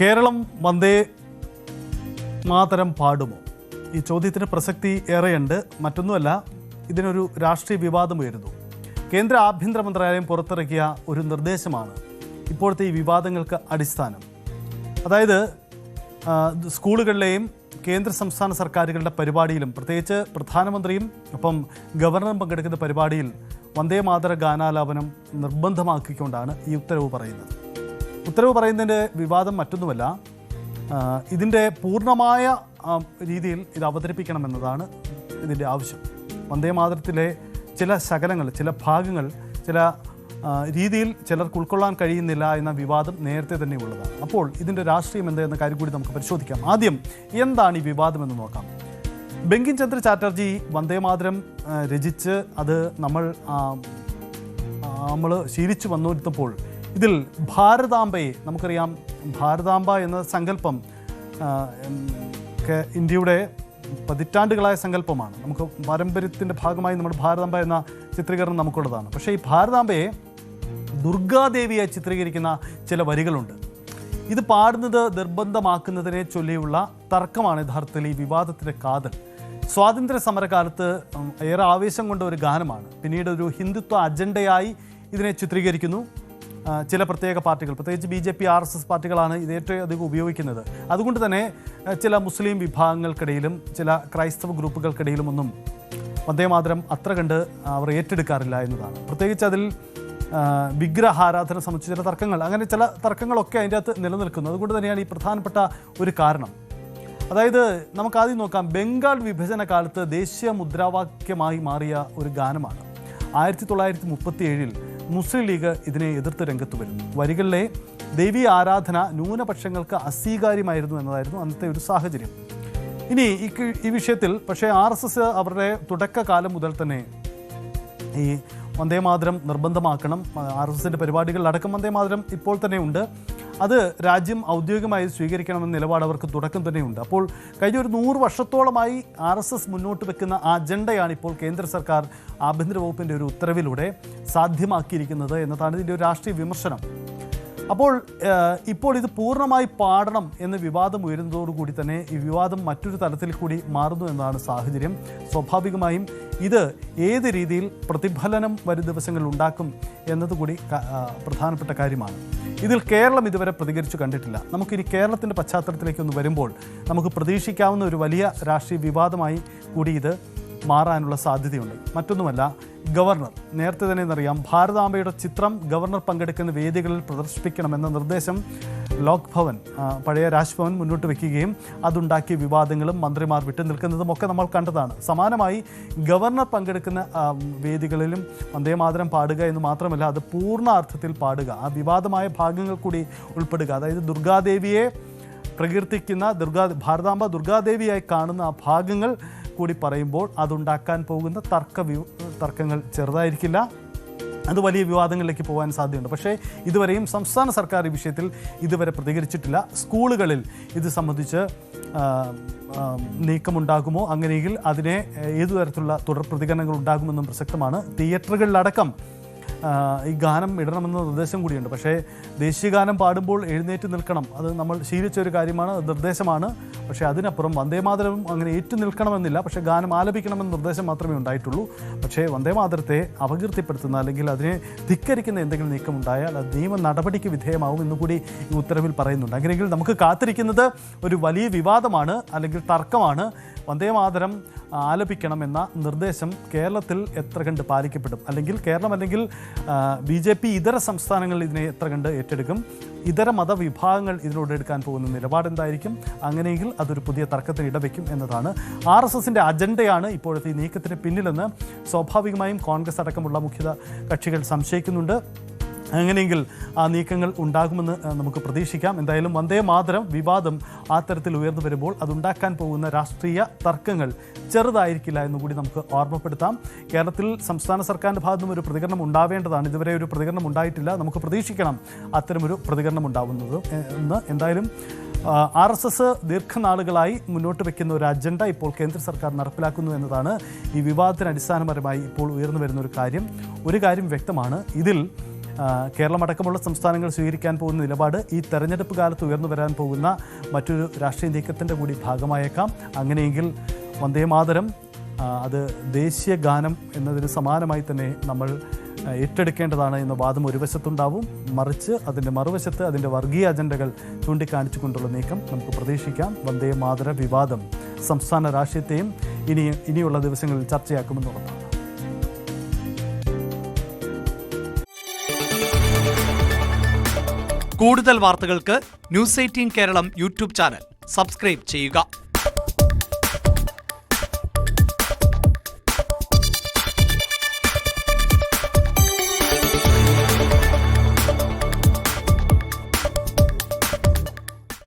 കേരളം വന്ദേ മാതരം പാടുമോ? ഈ ചോദ്യത്തിന് പ്രസക്തി ഏറെയുണ്ട്. മറ്റൊന്നുമല്ല, ഇതിനൊരു രാഷ്ട്രീയ വിവാദം ഉയരുന്നു. കേന്ദ്ര ആഭ്യന്തര മന്ത്രാലയം പുറത്തിറക്കിയ ഒരു നിർദ്ദേശമാണ് ഇപ്പോഴത്തെ ഈ വിവാദങ്ങൾക്ക് അടിസ്ഥാനം. അതായത് സ്കൂളുകളിലെയും കേന്ദ്ര സംസ്ഥാന സർക്കാരുകളുടെ പരിപാടിയിലും, പ്രത്യേകിച്ച് പ്രധാനമന്ത്രിയും ഒപ്പം ഗവർണറും പങ്കെടുക്കുന്ന പരിപാടിയിൽ വന്ദേ മാതര ഗാനാലാപനം നിർബന്ധമാക്കിക്കൊണ്ടാണ് ഈ ഉത്തരവ് പറയുന്നത്. ഉത്തരവ് പറയുന്നതിൻ്റെ വിവാദം മറ്റൊന്നുമല്ല, ഇതിൻ്റെ പൂർണ്ണമായ രീതിയിൽ ഇത് അവതരിപ്പിക്കണമെന്നതാണ് ഇതിൻ്റെ ആവശ്യം. വന്ദേ മാതരത്തിലെ ചില ശകലങ്ങൾ, ചില ഭാഗങ്ങൾ, ചില രീതിയിൽ ചിലർക്ക് ഉൾക്കൊള്ളാൻ കഴിയുന്നില്ല എന്ന വിവാദം നേരത്തെ തന്നെ ഉള്ളതാണ്. അപ്പോൾ ഇതിൻ്റെ രാഷ്ട്രീയം എന്താ കാര്യം കൂടി നമുക്ക് പരിശോധിക്കാം. ആദ്യം എന്താണ് ഈ വിവാദമെന്ന് നോക്കാം. ബങ്കിം ചന്ദ്ര ചാറ്റർജി വന്ദേ മാതരം രചിച്ച് അത് നമ്മൾ ശീലിച്ചു വന്നിരുന്നപ്പോൾ ഇതിൽ ഭാരതാംബയെ, നമുക്കറിയാം, ഭാരതാംബ എന്ന സങ്കല്പം ഇന്ത്യയുടെ പതിറ്റാണ്ടുകളായ സങ്കല്പമാണ്. നമുക്ക് പാരമ്പര്യത്തിൻ്റെ ഭാഗമായി നമ്മുടെ ഭാരതാംബ എന്ന ചിത്രീകരണം നമുക്കുള്ളതാണ്. പക്ഷേ ഈ ഭാരതാംബയെ ദുർഗാദേവിയായി ചിത്രീകരിക്കുന്ന ചില വരികളുണ്ട്. ഇത് പാടുന്നത് നിർബന്ധമാക്കുന്നതിനെ ചൊല്ലിയുള്ള തർക്കമാണ് യഥാർത്ഥത്തിൽ ഈ വിവാദത്തിൻ്റെ കാതൽ. സ്വാതന്ത്ര്യ സമരകാലത്ത് ഏറെ ആവേശം കൊണ്ട ഒരു ഗാനമാണ്. പിന്നീട് ഒരു ഹിന്ദുത്വ അജണ്ടയായി ഇതിനെ ചിത്രീകരിക്കുന്നു. ചില പ്രത്യേക പാർട്ടികൾ, പ്രത്യേകിച്ച് BJP, RSS പാർട്ടികളാണ് ഇത് ഏറ്റവും അധികം ഉപയോഗിക്കുന്നത്. അതുകൊണ്ട് തന്നെ ചില മുസ്ലിം വിഭാഗങ്ങൾക്കിടയിലും ചില ക്രൈസ്തവ ഗ്രൂപ്പുകൾക്കിടയിലും ഒന്നും വന്ദേമാതരം അത്ര കണ്ട് അവർ ഏറ്റെടുക്കാറില്ല എന്നതാണ്. പ്രത്യേകിച്ച് അതിൽ വിഗ്രഹാരാധന സംബന്ധിച്ച് ചില തർക്കങ്ങൾ, അങ്ങനെ ചില തർക്കങ്ങളൊക്കെ അതിൻ്റെ അകത്ത് നിലനിൽക്കുന്നു. അതുകൊണ്ട് തന്നെയാണ് ഈ പ്രധാനപ്പെട്ട ഒരു കാരണം. അതായത് നമുക്ക് ആദ്യം നോക്കാം. ബംഗാൾ വിഭജന കാലത്ത് ദേശീയ മുദ്രാവാക്യമായി മാറിയ ഒരു ഗാനമാണ്. 1937 മുസ്ലിം ലീഗ് ഇതിനെ എതിർത്ത് രംഗത്ത് വരുന്നു. വരികളിലെ ദേവീ ആരാധന ന്യൂനപക്ഷങ്ങൾക്ക് അസ്വീകാര്യമായിരുന്നു എന്നതായിരുന്നു അന്നത്തെ ഒരു സാഹചര്യം. ഇനി ഈ വിഷയത്തിൽ പക്ഷേ RSS അവരുടെ തുടക്കകാലം മുതൽ തന്നെ ഈ വന്ദേമാതരം നിർബന്ധമാക്കണം, RSSൻ്റെ പരിപാടികളിലടക്കം വന്ദേമാതരം ഇപ്പോൾ തന്നെ ഉണ്ട്, അത് രാജ്യം ഔദ്യോഗികമായി സ്വീകരിക്കണമെന്ന നിലപാട് അവർക്ക് തുടക്കം തന്നെയുണ്ട്. അപ്പോൾ കഴിഞ്ഞ ഒരു 100 വർഷത്തോളമായി RSS മുന്നോട്ട് വെക്കുന്ന ആ അജണ്ടയാണ് ഇപ്പോൾ കേന്ദ്ര സർക്കാർ ആഭ്യന്തര വകുപ്പിൻ്റെ ഒരു ഉത്തരവിലൂടെ സാധ്യമാക്കിയിരിക്കുന്നത് എന്നതാണ് ഇതിൻ്റെ ഒരു രാഷ്ട്രീയ വിമർശനം. ഇപ്പോൾ ഇത് പൂർണ്ണമായി പാടണം എന്ന വിവാദം ഉയരുന്നതോടുകൂടി തന്നെ ഈ വിവാദം മറ്റൊരു തലത്തിൽ കൂടി മാറുന്നു എന്നതാണ് സാഹചര്യം. സ്വാഭാവികമായും ഇത് ഏത് രീതിയിൽ പ്രതിഫലനം വരും ദിവസങ്ങളിൽ ഉണ്ടാക്കും എന്നതുകൂടി പ്രധാനപ്പെട്ട കാര്യമാണ്. ഇതിൽ കേരളം ഇതുവരെ പ്രതികരിച്ചു കണ്ടിട്ടില്ല. നമുക്കിനി കേരളത്തിൻ്റെ പശ്ചാത്തലത്തിലേക്കൊന്ന് വരുമ്പോൾ നമുക്ക് പ്രതീക്ഷിക്കാവുന്ന ഒരു വലിയ രാഷ്ട്രീയ വിവാദമായി കൂടി ഇത് മാറാനുള്ള സാധ്യതയുണ്ട്. മറ്റൊന്നുമല്ല, ഗവർണർ നേരത്തെ തന്നെ എന്നറിയാം, ഭാരതാംബയുടെ ചിത്രം ഗവർണർ പങ്കെടുക്കുന്ന വേദികളിൽ പ്രദർശിപ്പിക്കണമെന്ന നിർദ്ദേശം ലോക് ഭവൻ, പഴയ രാജ്ഭവൻ മുന്നോട്ട് വയ്ക്കുകയും അതുണ്ടാക്കിയ വിവാദങ്ങളും മന്ത്രിമാർ വിട്ടുനിൽക്കുന്നതും ഒക്കെ നമ്മൾ കണ്ടതാണ്. സമാനമായി ഗവർണർ പങ്കെടുക്കുന്ന വേദികളിലും വന്ദേമാതരം പാടുക എന്ന് മാത്രമല്ല, അത് പൂർണ്ണ അർത്ഥത്തിൽ പാടുക, ആ വിവാദമായ ഭാഗങ്ങൾ കൂടി ഉൾപ്പെടുക. അതായത് ദുർഗാദേവിയെ പ്രകീർത്തിക്കുന്ന, ഭാരതാംബ ദുർഗാദേവിയായി കാണുന്ന ആ ഭാഗങ്ങൾ കൂടി പറയുമ്പോൾ അതുണ്ടാക്കാൻ പോകുന്ന തർക്കങ്ങൾ ചെറുതായിരിക്കില്ല. അത് വലിയ വിവാദങ്ങളിലേക്ക് പോകാൻ സാധ്യതയുണ്ട്. പക്ഷേ ഇതുവരെയും സംസ്ഥാന സർക്കാർ ഈ വിഷയത്തിൽ ഇതുവരെ പ്രതികരിച്ചിട്ടില്ല. സ്കൂളുകളിൽ ഇത് സംബന്ധിച്ച് നീക്കമുണ്ടാകുമോ, അങ്ങനെയെങ്കിൽ അതിനെ ഏതു തരത്തിലുള്ള തുടർ പ്രതികരണങ്ങൾ ഉണ്ടാകുമെന്നും പ്രസക്തമാണ്. തിയേറ്ററുകളിലടക്കം ഈ ഗാനം ഇടണമെന്ന നിർദ്ദേശം കൂടിയുണ്ട്. പക്ഷേ ദേശീയഗാനം പാടുമ്പോൾ എഴുന്നേറ്റ് നിൽക്കണം, അത് നമ്മൾ ശീലിച്ച ഒരു കാര്യമാണ്, നിർദ്ദേശമാണ്. പക്ഷേ അതിനപ്പുറം വന്ദേമാതരവും അങ്ങനെ ഏറ്റു നിൽക്കണമെന്നില്ല. പക്ഷേ ഗാനം ആലപിക്കണമെന്ന നിർദ്ദേശം മാത്രമേ ഉണ്ടായിട്ടുള്ളൂ. പക്ഷേ വന്ദേമാതരത്തെ അപകീർത്തിപ്പെടുത്തുന്ന അല്ലെങ്കിൽ അതിനെ ധിക്കരിക്കുന്ന എന്തെങ്കിലും നീക്കമുണ്ടായാൽ അത് നിയമ നടപടിക്ക് വിധേയമാവും എന്നുകൂടി ഈ ഉത്തരവിൽ പറയുന്നുണ്ട്. അങ്ങനെയെങ്കിൽ നമുക്ക് കാത്തിരിക്കുന്നത് ഒരു വലിയ വിവാദമാണ്, അല്ലെങ്കിൽ തർക്കമാണ്. വന്ദേമാതരം ആലപിക്കണമെന്ന നിർദ്ദേശം കേരളത്തിൽ എത്ര കണ്ട് പാലിക്കപ്പെടും, അല്ലെങ്കിൽ കേരളം അല്ലെങ്കിൽ BJP ഇതര സംസ്ഥാനങ്ങളിൽ ഇതിനെ എത്ര കണ്ട് ഏറ്റെടുക്കും, ഇതര മതവിഭാഗങ്ങൾ ഇതിനോട് എടുക്കാൻ പോകുന്ന നിലപാട് എന്തായിരിക്കും, അങ്ങനെയെങ്കിൽ അതൊരു പുതിയ തർക്കത്തിന് ഇടവയ്ക്കും എന്നതാണ്. RSSൻ്റെ അജണ്ടയാണ് ഇപ്പോഴത്തെ ഈ നീക്കത്തിന് പിന്നിലെന്ന് സ്വാഭാവികമായും കോൺഗ്രസ് അടക്കമുള്ള മുഖ്യ കക്ഷികൾ സംശയിക്കുന്നുണ്ട്. അങ്ങനെയെങ്കിൽ ആ നീക്കങ്ങൾ ഉണ്ടാകുമെന്ന് നമുക്ക് പ്രതീക്ഷിക്കാം. എന്തായാലും വന്ദേമാതരം വിവാദം ആ തരത്തിൽ ഉയർന്നു വരുമ്പോൾ അതുണ്ടാക്കാൻ പോകുന്ന രാഷ്ട്രീയ തർക്കങ്ങൾ ചെറുതായിരിക്കില്ല എന്നുകൂടി നമുക്ക് ഓർമ്മപ്പെടുത്താം. കേരളത്തിൽ സംസ്ഥാന സർക്കാരിൻ്റെ ഭാഗത്തു നിന്നും ഒരു പ്രതികരണം ഉണ്ടാവേണ്ടതാണ്. ഇതുവരെ ഒരു പ്രതികരണം ഉണ്ടായിട്ടില്ല. നമുക്ക് പ്രതീക്ഷിക്കണം അത്തരമൊരു പ്രതികരണം ഉണ്ടാവുന്നത് എന്ന്. എന്തായാലും RSS ദീർഘനാളുകളായി മുന്നോട്ട് വയ്ക്കുന്ന ഒരു അജണ്ട ഇപ്പോൾ കേന്ദ്ര സർക്കാർ നടപ്പിലാക്കുന്നു എന്നതാണ് ഈ വിവാദത്തിന് അടിസ്ഥാനപരമായി ഇപ്പോൾ ഉയർന്നു വരുന്ന ഒരു കാര്യം. ഒരു കാര്യം വ്യക്തമാണ്, ഇതിൽ കേരളമടക്കമുള്ള സംസ്ഥാനങ്ങൾ സ്വീകരിക്കാൻ പോകുന്ന നിലപാട് ഈ തെരഞ്ഞെടുപ്പ് കാലത്ത് ഉയർന്നു വരാൻ പോകുന്ന മറ്റൊരു രാഷ്ട്രീയ നീക്കത്തിൻ്റെ കൂടി ഭാഗമായേക്കാം. അങ്ങനെയെങ്കിൽ വന്ദേ മാതരം അത് ദേശീയ ഗാനം എന്നതിന് സമാനമായി തന്നെ നമ്മൾ ഏറ്റെടുക്കേണ്ടതാണ് എന്ന വാദം ഒരു വശത്തുണ്ടാവും. മറിച്ച് അതിൻ്റെ മറുവശത്ത് അതിൻ്റെ വർഗീയ അജണ്ടകൾ ചൂണ്ടിക്കാണിച്ചുകൊണ്ടുള്ള നീക്കം നമുക്ക് പ്രതീക്ഷിക്കാം. വന്ദേ മാതര വിവാദം സംസ്ഥാന രാഷ്ട്രീയത്തെയും ഇനിയുള്ള ദിവസങ്ങളിൽ ചർച്ചയാക്കുമെന്നുള്ളതാണ്. കൂടുതൽ വാർത്തകൾക്ക് News 18 Keralam YouTube channel subscribe ചെയ്യുക.